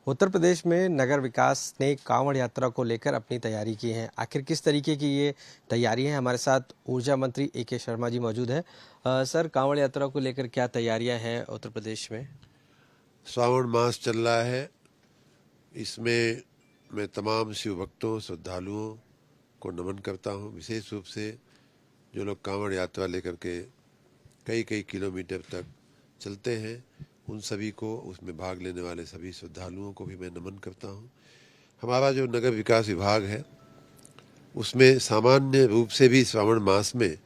उत्तर प्रदेश में नगर विकास ने कांवड़ यात्रा को लेकर अपनी तैयारी की है। आखिर किस तरीके की ये तैयारी है? हमारे साथ ऊर्जा मंत्री ए.के. शर्मा जी मौजूद हैं। सर, कांवड़ यात्रा को लेकर क्या तैयारियां हैं उत्तर प्रदेश में? श्रावण मास चल रहा है। इसमें मैं तमाम शिव भक्तों श्रद्धालुओं को नमन करता हूं। विशेष रूप से जो लोग कांवड़ यात्रा लेकर के कई कई किलोमीटर तक चलते हैं, उन सभी को, उसमें भाग लेने वाले सभी श्रद्धालुओं को भी मैं नमन करता हूं। हमारा जो नगर विकास विभाग है, उसमें सामान्य रूप से भी श्रावण मास में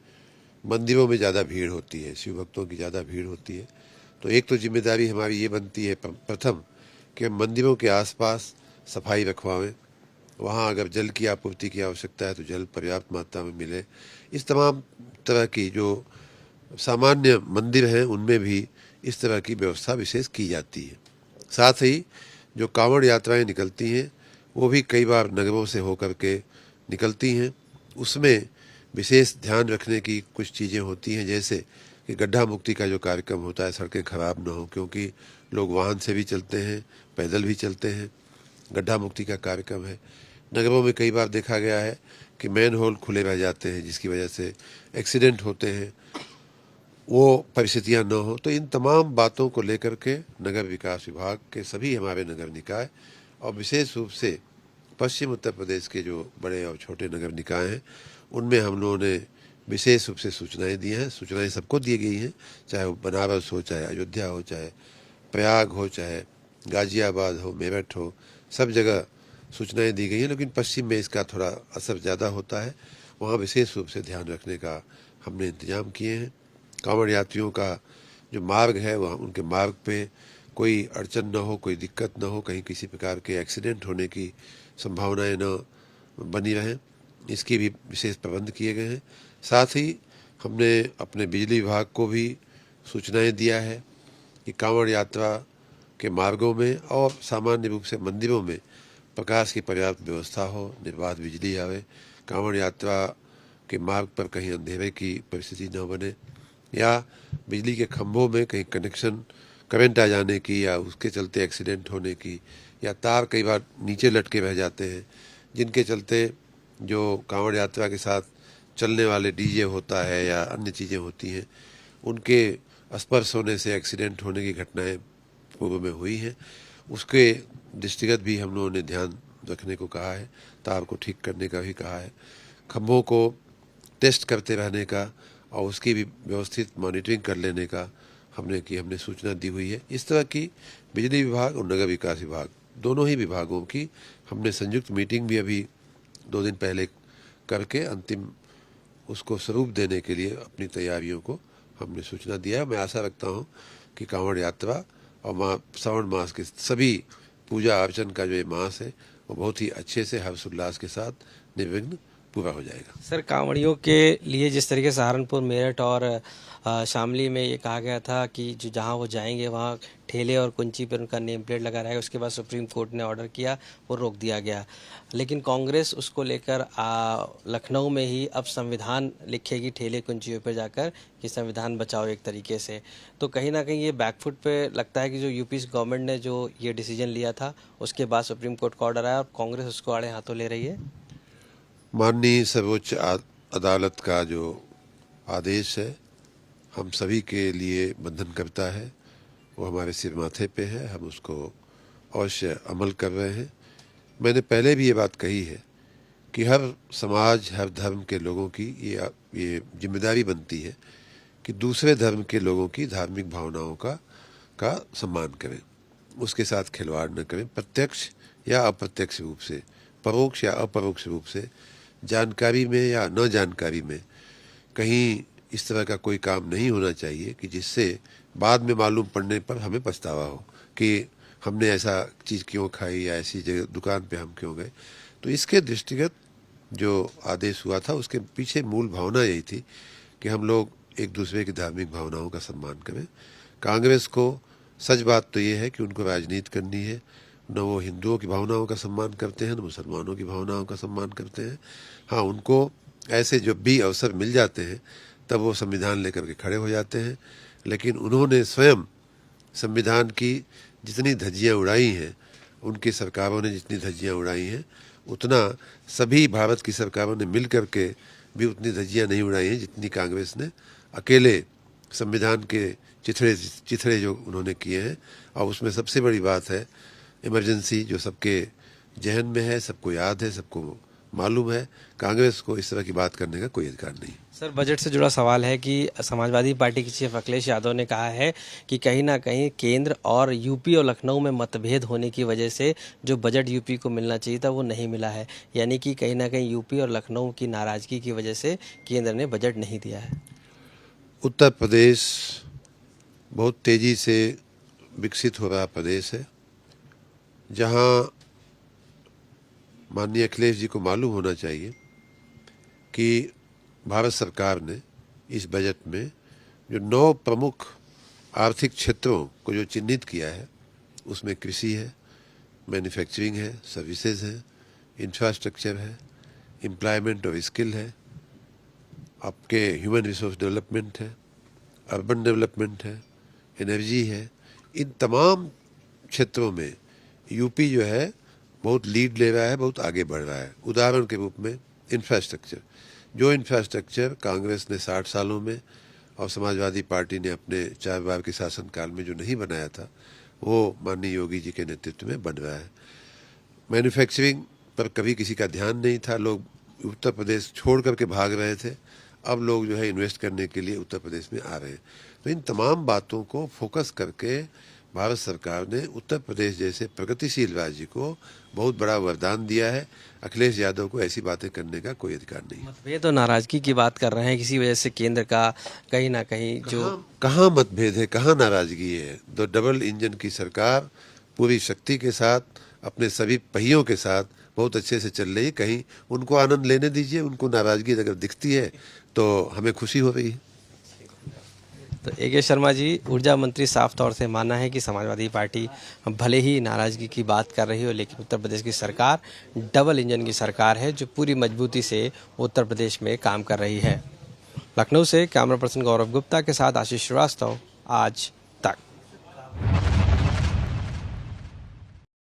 मंदिरों में ज़्यादा भीड़ होती है, शिव भक्तों की ज़्यादा भीड़ होती है। तो एक तो जिम्मेदारी हमारी ये बनती है प्रथम कि हम मंदिरों के आसपास सफाई रखवाएं। वहाँ अगर जल की आपूर्ति की आवश्यकता है तो जल पर्याप्त मात्रा में मिले। इस तमाम तरह की जो सामान्य मंदिर हैं उनमें भी इस तरह की व्यवस्था विशेष की जाती है। साथ ही जो कांवड़ यात्राएं निकलती हैं वो भी कई बार नगरों से होकर के निकलती हैं। उसमें विशेष ध्यान रखने की कुछ चीज़ें होती हैं, जैसे कि गड्ढा मुक्ति का जो कार्यक्रम होता है, सड़कें खराब ना हो, क्योंकि लोग वाहन से भी चलते हैं, पैदल भी चलते हैं। गड्ढा मुक्ति का कार्यक्रम है। नगरों में कई बार देखा गया है कि मैन होल खुले रह जाते हैं, जिसकी वजह से एक्सीडेंट होते हैं। वो परिस्थितियां न हो, तो इन तमाम बातों को लेकर के नगर विकास विभाग के सभी हमारे नगर निकाय और विशेष रूप से पश्चिम उत्तर प्रदेश के जो बड़े और छोटे नगर निकाय हैं, उनमें हम लोगों ने विशेष रूप से सूचनाएं दी हैं। सूचनाएं सबको दी गई हैं, चाहे वो बनारस हो, चाहे अयोध्या हो, चाहे प्रयाग हो, चाहे गाजियाबाद हो, मेरठ हो, सब जगह सूचनाएं दी गई हैं। लेकिन पश्चिम में इसका थोड़ा असर ज़्यादा होता है, वहाँ विशेष रूप से ध्यान रखने का हमने इंतजाम किए हैं। कांवड़ यात्रियों का जो मार्ग है, वहाँ उनके मार्ग पे कोई अड़चन न हो, कोई दिक्कत न हो, कहीं किसी प्रकार के एक्सीडेंट होने की संभावनाएं न बनी रहें, इसकी भी विशेष प्रबंध किए गए हैं। साथ ही हमने अपने बिजली विभाग को भी सूचनाएं दिया है कि कांवड़ यात्रा के मार्गों में और सामान्य रूप से मंदिरों में प्रकाश की पर्याप्त व्यवस्था हो, निर्बाध बिजली आवे, कांवड़ यात्रा के मार्ग पर कहीं अंधेरे की परिस्थिति न बने, या बिजली के खंभों में कहीं करंट आ जाने की, या उसके चलते एक्सीडेंट होने की, या तार कई बार नीचे लटके रह जाते हैं, जिनके चलते जो कांवड़ यात्रा के साथ चलने वाले डीजे होता है या अन्य चीज़ें होती हैं, उनके स्पर्श होने से एक्सीडेंट होने की घटनाएं पूर्व में हुई हैं। उसके दृष्टिगत भी हम लोगों ने ध्यान रखने को कहा है, तार को ठीक करने का भी कहा है, खंभों को टेस्ट करते रहने का और उसकी भी व्यवस्थित मॉनिटरिंग कर लेने का हमने सूचना दी हुई है। इस तरह की बिजली विभाग और नगर विकास विभाग, दोनों ही विभागों की हमने संयुक्त मीटिंग भी अभी 2 दिन पहले करके अंतिम उसको स्वरूप देने के लिए अपनी तैयारियों को हमने सूचना दिया है। मैं आशा रखता हूँ कि कांवड़ यात्रा और श्रावण मास के सभी पूजा अर्चन का जो ये मास है, वो बहुत ही अच्छे से हर्षोल्लास के साथ निर्विघ्न पूरा हो जाएगा। सर, कांवड़ियों के लिए जिस तरीके से सहारनपुर, मेरठ और शामली में ये कहा गया था कि जो जहां वो जाएंगे वहां ठेले और कुंची पर उनका नेम प्लेट लगा रहेगा, उसके बाद सुप्रीम कोर्ट ने ऑर्डर किया, वो रोक दिया गया। लेकिन कांग्रेस उसको लेकर लखनऊ में ही अब संविधान लिखेगी ठेले कुंचियों पर जाकर कि संविधान बचाओ एक तरीके से। तो कहीं ना कहीं ये बैकफुट पे लगता है कि जो यूपी गवर्नमेंट ने जो ये डिसीजन लिया था, उसके बाद सुप्रीम कोर्ट का ऑर्डर आया और कांग्रेस उसको आड़े हाथों ले रही है। माननीय सर्वोच्च अदालत का जो आदेश है, हम सभी के लिए बंधन करता है, वो हमारे सिर माथे पे है, हम उसको अवश्य अमल कर रहे हैं। मैंने पहले भी ये बात कही है कि हर समाज, हर धर्म के लोगों की ये जिम्मेदारी बनती है कि दूसरे धर्म के लोगों की धार्मिक भावनाओं का सम्मान करें, उसके साथ खिलवाड़ न करें। प्रत्यक्ष या अप्रत्यक्ष रूप से, परोक्ष या अपरोक्ष रूप से, जानकारी में या न जानकारी में कहीं इस तरह का कोई काम नहीं होना चाहिए कि जिससे बाद में मालूम पड़ने पर हमें पछतावा हो कि हमने ऐसा चीज़ क्यों खाई या ऐसी जगह दुकान पे हम क्यों गए। तो इसके दृष्टिगत जो आदेश हुआ था, उसके पीछे मूल भावना यही थी कि हम लोग एक दूसरे की धार्मिक भावनाओं का सम्मान करें। कांग्रेस को सच बात तो ये है कि उनको राजनीति करनी है, न वो हिंदुओं की भावनाओं का सम्मान करते हैं, न मुसलमानों की भावनाओं का सम्मान करते हैं। हाँ, उनको ऐसे जब भी अवसर मिल जाते हैं तब वो संविधान लेकर के खड़े हो जाते हैं, लेकिन उन्होंने स्वयं संविधान की जितनी धज्जियाँ उड़ाई हैं उनकी सरकारों ने जितनी धज्जियां उड़ाई हैं उतना सभी भारत की सरकारों ने मिल करके भी उतनी धज्जियां नहीं उड़ाई हैं जितनी कांग्रेस ने अकेले संविधान के चिथड़े जो उन्होंने किए हैं। और उसमें सबसे बड़ी बात है इमरजेंसी, जो सबके जहन में है, सबको याद है, सबको मालूम है। कांग्रेस को इस तरह की बात करने का कोई अधिकार नहीं। सर, बजट से जुड़ा सवाल है कि समाजवादी पार्टी के चीफ अखिलेश यादव ने कहा है कि कहीं ना कहीं केंद्र और यूपी और लखनऊ में मतभेद होने की वजह से जो बजट यूपी को मिलना चाहिए था वो नहीं मिला है, यानी कि कहीं ना कहीं यूपी और लखनऊ की नाराजगी की वजह से केंद्र ने बजट नहीं दिया है। उत्तर प्रदेश बहुत तेजी से विकसित हो रहा प्रदेश है, जहां माननीय अखिलेश जी को मालूम होना चाहिए कि भारत सरकार ने इस बजट में जो 9 प्रमुख आर्थिक क्षेत्रों को जो चिन्हित किया है उसमें कृषि है, मैन्युफैक्चरिंग है, सर्विसेज है, इंफ्रास्ट्रक्चर है, एम्प्लॉयमेंट और स्किल है, आपके ह्यूमन रिसोर्स डेवलपमेंट है, अर्बन डेवलपमेंट है, एनर्जी है। इन तमाम क्षेत्रों में यूपी जो है बहुत लीड ले रहा है, बहुत आगे बढ़ रहा है। उदाहरण के रूप में इंफ्रास्ट्रक्चर, जो इंफ्रास्ट्रक्चर कांग्रेस ने 60 सालों में और समाजवादी पार्टी ने अपने 4 बार के शासनकाल में जो नहीं बनाया था वो माननीय योगी जी के नेतृत्व में बन रहा है। मैन्युफैक्चरिंग पर कभी किसी का ध्यान नहीं था, लोग उत्तर प्रदेश छोड़ करके भाग रहे थे। अब लोग जो है इन्वेस्ट करने के लिए उत्तर प्रदेश में आ रहे हैं। तो इन तमाम बातों को फोकस करके भारत सरकार ने उत्तर प्रदेश जैसे प्रगतिशील राज्य को बहुत बड़ा वरदान दिया है। अखिलेश यादव को ऐसी बातें करने का कोई अधिकार नहीं। मतभेद और नाराजगी की बात कर रहे हैं, किसी वजह से केंद्र का कहीं ना कहीं कहाँ मतभेद है, कहाँ नाराजगी है। तो डबल इंजन की सरकार पूरी शक्ति के साथ, अपने सभी पहियों के साथ बहुत अच्छे से चल रही है। कहीं उनको आनंद लेने दीजिए, उनको नाराजगी अगर दिखती है तो हमें खुशी हो रही है। तो ए.के. शर्मा जी, ऊर्जा मंत्री साफ तौर से मानना है कि समाजवादी पार्टी भले ही नाराजगी की बात कर रही हो, लेकिन उत्तर प्रदेश की सरकार डबल इंजन की सरकार है जो पूरी मजबूती से उत्तर प्रदेश में काम कर रही है। लखनऊ से कैमरा पर्सन गौरव गुप्ता के साथ आशीष श्रीवास्तव, आज